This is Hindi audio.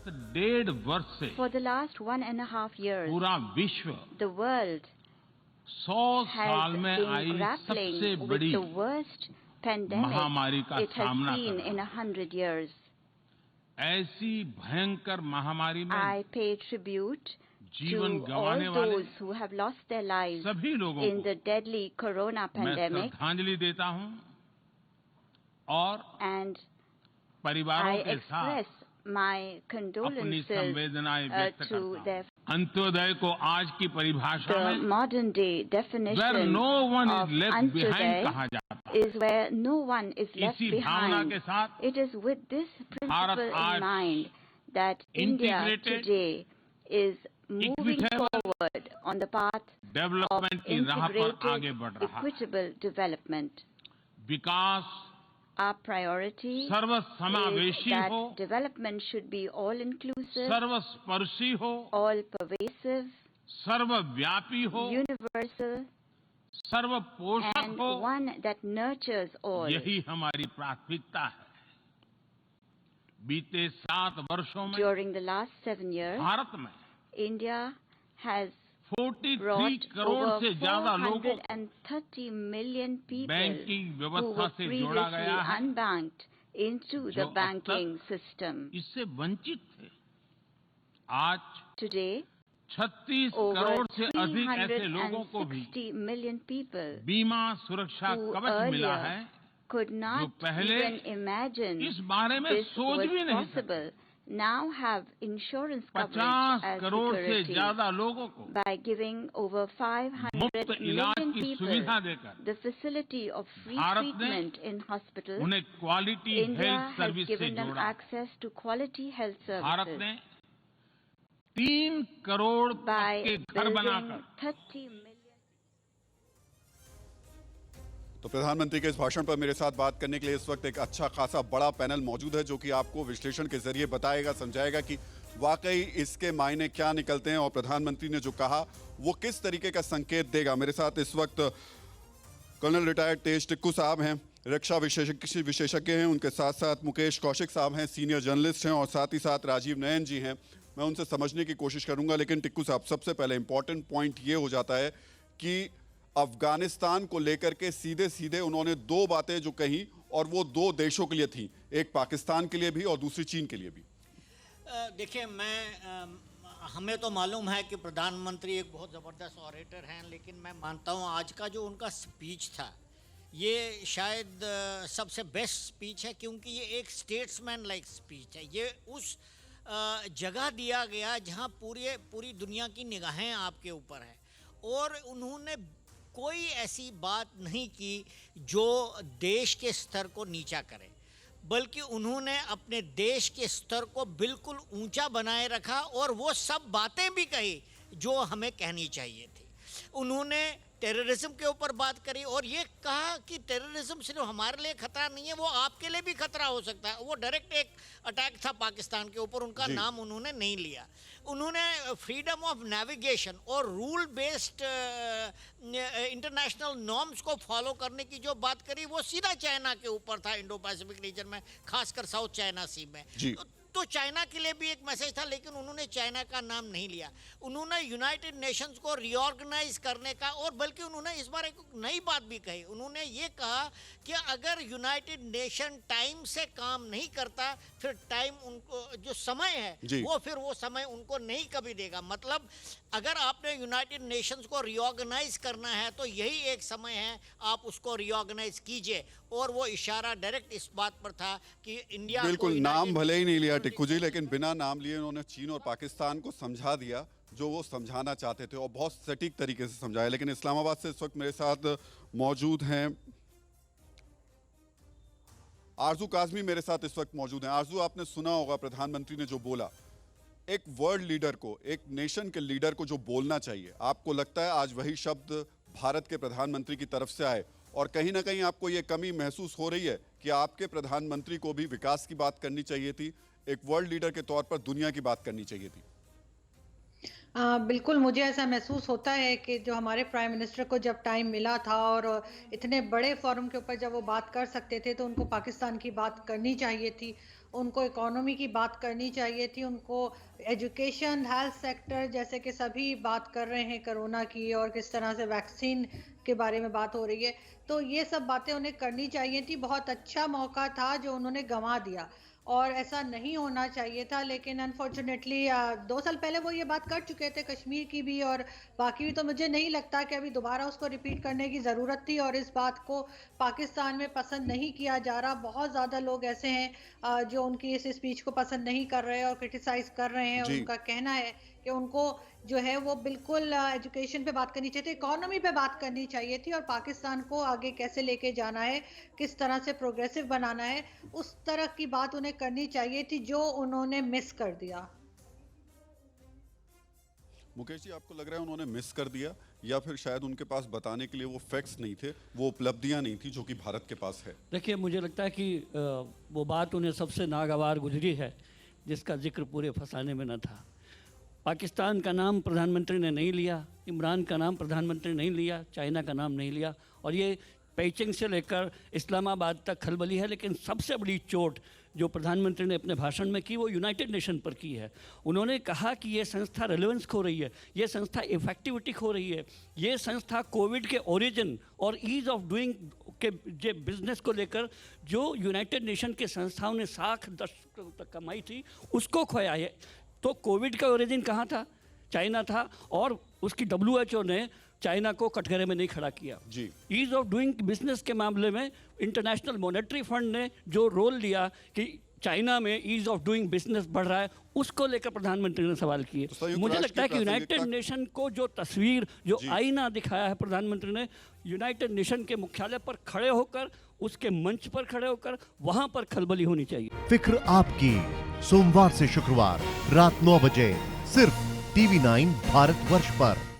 गत 1.5 वर्ष से For the last 1.5 years, पूरा विश्व the world 100 has साल में been आई grappling सबसे with बड़ी the worst pandemic महामारी का it has सामना seen कर in रहा है। 100 years. ऐसी भयंकर महामारी में I pay tribute जीवन to गंवाने all वाले those who have lost their lives सभी लोगों in को the deadly corona मैं pandemic, श्रद्धांजलि देता हूं और and परिवारों I के साथ express my अपनी condolences संवेदनाएं व्यक्त to करता हूं। their अंत्योदय को आज की परिभाषा the में modern day where definition no one of is left behind Antyodaya कहा जाता है। is where no one is left इसी भावना behind. के साथ It is with this Bharat principle आज in mind that India integrated, today is moving equitable forward on the path of development की राह पर आगे integrated, बढ़ रहा है। equitable development. Vikas Our priority is सर्वसमावेशी हो, that development should be all-inclusive, सर्वस्पर्शी हो, all-pervasive, सर्वव्यापी हो, universal, सर्वपोषक and हो। one that nurtures all. यही हमारी प्राथमिकता है। बीते 7 वर्षों में During the last 7 years, Bharat में India has 43 brought crore over से ज्यादा लोगों को 430 million people बैंकिंग who व्यवस्था were से जोड़ा previously गया है, unbanked into जो the अब banking तक system. इससे वंचित थे। आज Today, 36 over करोड़ से अधिक ऐसे लोगों को भी 360 million people बीमा सुरक्षा who कवच मिला है, earlier could not पहले even imagine इस बारे में this सोच was भी नहीं सकते। possible, now have insurance 50 coverage as crore से security ज्यादा लोगों को by giving over 500 मुफ्त इलाज million की people सुविधा देकर the facility of free Bharat ने treatment in hospitals. उन्हें quality India health has service से given them जोड़ा। access to quality health Bharat services ने 3 करोड़ by पक्के घर building बनाकर 30 million. तो प्रधानमंत्री के इस भाषण पर मेरे साथ बात करने के लिए इस वक्त एक अच्छा खासा बड़ा पैनल मौजूद है, जो कि आपको विश्लेषण के जरिए बताएगा, समझाएगा कि वाकई इसके मायने क्या निकलते हैं और प्रधानमंत्री ने जो कहा वो किस तरीके का संकेत देगा। मेरे साथ इस वक्त कर्नल रिटायर्ड तेज टिक्कू साहब हैं, रक्षा विशेषज्ञ हैं, उनके साथ साथ मुकेश कौशिक साहब हैं, सीनियर जर्नलिस्ट हैं, और साथ ही साथ राजीव नयन जी हैं। मैं उनसे समझने की कोशिश करूंगा, लेकिन टिक्कू साहब, सबसे पहले इंपॉर्टेंट पॉइंट ये हो जाता है कि अफगानिस्तान को लेकर के सीधे सीधे उन्होंने 2 बातें जो कही, और वो 2 देशों के लिए थी, एक पाकिस्तान के लिए भी और दूसरी चीन के लिए भी। देखिए, हमें तो मालूम है कि प्रधानमंत्री एक बहुत ज़बरदस्त ऑरेटर हैं, लेकिन मैं मानता हूँ आज का जो उनका स्पीच था ये शायद सबसे बेस्ट स्पीच है, क्योंकि ये एक स्टेट्समैन लाइक स्पीच है। ये उस जगह दिया गया जहाँ पूरी दुनिया की निगाहें आपके ऊपर हैं, और उन्होंने कोई ऐसी बात नहीं की जो देश के स्तर को नीचा करे, बल्कि उन्होंने अपने देश के स्तर को बिल्कुल ऊंचा बनाए रखा, और वो सब बातें भी कही जो हमें कहनी चाहिए थी। उन्होंने टेररिज्म के ऊपर बात करी और ये कहा कि टेररिज्म सिर्फ हमारे लिए खतरा नहीं है, वो आपके लिए भी खतरा हो सकता है। वो डायरेक्ट एक अटैक था पाकिस्तान के ऊपर, उनका नाम उन्होंने नहीं लिया। उन्होंने फ्रीडम ऑफ नेविगेशन और रूल बेस्ड इंटरनेशनल नॉर्म्स को फॉलो करने की जो बात करी वो सीधा चाइना के ऊपर था, इंडो पैसिफिक रीजन में, खासकर साउथ चाइना सी में। तो चाइना के लिए भी एक मैसेज था, लेकिन उन्होंने चाइना का नाम नहीं लिया। उन्होंने यूनाइटेड नेशंस को रीऑर्गेनाइज करने का, और बल्कि उन्होंने इस बार एक नई बात भी कही। उन्होंने ये कहा कि अगर यूनाइटेड नेशन टाइम से काम नहीं करता, फिर टाइम उनको जो समय है वो समय उनको नहीं कभी देगा। मतलब अगर आपने यूनाइटेड नेशंस को रीऑर्गेनाइज करना है तो यही एक समय है, आप उसको रीऑर्गेनाइज कीजिए। और वो इशारा डायरेक्ट इस बात पर था कि इंडिया बिल्कुल नाम भले ही नहीं लिया टिक्कू जी, लेकिन बिना नाम लिए उन्होंने चीन और पाकिस्तान को समझा दिया जो वो समझाना चाहते थे, और बहुत सटीक तरीके से समझाया। लेकिन इस्लामाबाद से इस वक्त मेरे साथ मौजूद हैं आरजू काज़मी, मेरे साथ इस वक्त मौजूद हैं। आरजू, आपने सुना होगा प्रधानमंत्री ने जो बोला, एक वर्ल्ड लीडर को, एक नेशन के लीडर को जो बोलना चाहिए, आपको लगता है आज वही शब्द भारत के प्रधानमंत्री की तरफ से आए? और कहीं ना कहीं आपको ये कमी महसूस हो रही है कि आपके प्रधानमंत्री को भी विकास की बात करनी चाहिए थी, एक वर्ल्ड लीडर के तौर पर दुनिया की बात करनी चाहिए थी? बिल्कुल, मुझे ऐसा महसूस होता है कि जो हमारे प्राइम मिनिस्टर को जब टाइम मिला था और इतने बड़े फोरम के ऊपर जब वो बात कर सकते थे, तो उनको पाकिस्तान की बात करनी चाहिए थी। उनको इकोनॉमी की बात करनी चाहिए थी, उनको एजुकेशन, हेल्थ सेक्टर जैसे कि सभी बात कर रहे हैं कोरोना की और किस तरह से वैक्सीन के बारे में बात हो रही है, तो ये सब बातें उन्हें करनी चाहिए थी। बहुत अच्छा मौका था जो उन्होंने गंवा दिया और ऐसा नहीं होना चाहिए था, लेकिन अनफॉर्चुनेटली 2 साल पहले वो ये बात कर चुके थे कश्मीर की भी और बाकी भी, तो मुझे नहीं लगता कि अभी दोबारा उसको रिपीट करने की ज़रूरत थी। और इस बात को पाकिस्तान में पसंद नहीं किया जा रहा। बहुत ज़्यादा लोग ऐसे हैं जो उनकी इस स्पीच को पसंद नहीं कर रहे और क्रिटिसाइज कर रहे हैं और जी। उनका कहना है कि उनको जो है वो बिल्कुल एजुकेशन पे बात करनी चाहिए थी, इकोनॉमी पे बात करनी चाहिए थी और पाकिस्तान को आगे कैसे लेके जाना है, किस तरह से प्रोग्रेसिव बनाना है, उस तरह की बात उन्हें करनी चाहिए थी जो उन्होंने मिस कर दिया। मुकेश जी, आपको लग रहा है उन्होंने मिस कर दिया या फिर शायद उनके पास बताने के लिए वो फैक्ट्स नहीं थे, वो उपलब्धियां नहीं थी जो कि भारत के पास है? देखिए, मुझे लगता है कि वो बात उन्हें सबसे नागवार गुजरी है जिसका जिक्र पूरे फसाने में न था। पाकिस्तान का नाम प्रधानमंत्री ने नहीं लिया, इमरान का नाम प्रधानमंत्री नहीं लिया, चाइना का नाम नहीं लिया, और ये पेइचिंग से लेकर इस्लामाबाद तक खलबली है। लेकिन सबसे बड़ी चोट जो प्रधानमंत्री ने अपने भाषण में की वो यूनाइटेड नेशन पर की है। उन्होंने कहा कि ये संस्था रेलेवेंस खो रही है, ये संस्था इफेक्टिविटी खो रही है, ये संस्था कोविड के ओरिजिन और ईज़ ऑफ डूइंग के जे बिजनेस को लेकर जो यूनाइटेड नेशन के संस्थाओं ने 60 दशकों तक कमाई थी उसको खोया है। तो कोविड का ओरिजिन कहाँ था? चाइना था, और उसकी WHO ने चाइना को कटघरे में नहीं खड़ा किया। जी। ईज़ ऑफ डूइंग बिजनेस के मामले में इंटरनेशनल मॉनेटरी फंड ने जो रोल लिया कि चाइना में ईज़ ऑफ डूइंग बिजनेस बढ़ रहा है, उसको लेकर प्रधानमंत्री ने सवाल किए। तो संयुक्त मुझे राष्ट्र लगता है की कि यूनाइटेड प्रासंगिकता- नेशन को जो तस्वीर, जो जी। आईना दिखाया है प्रधानमंत्री ने, यूनाइटेड नेशन के मुख्यालय पर खड़े होकर, उसके मंच पर खड़े होकर, वहां पर खलबली होनी चाहिए। फिक्र आपकी, सोमवार से शुक्रवार रात 9 बजे सिर्फ TV9 भारतवर्ष पर।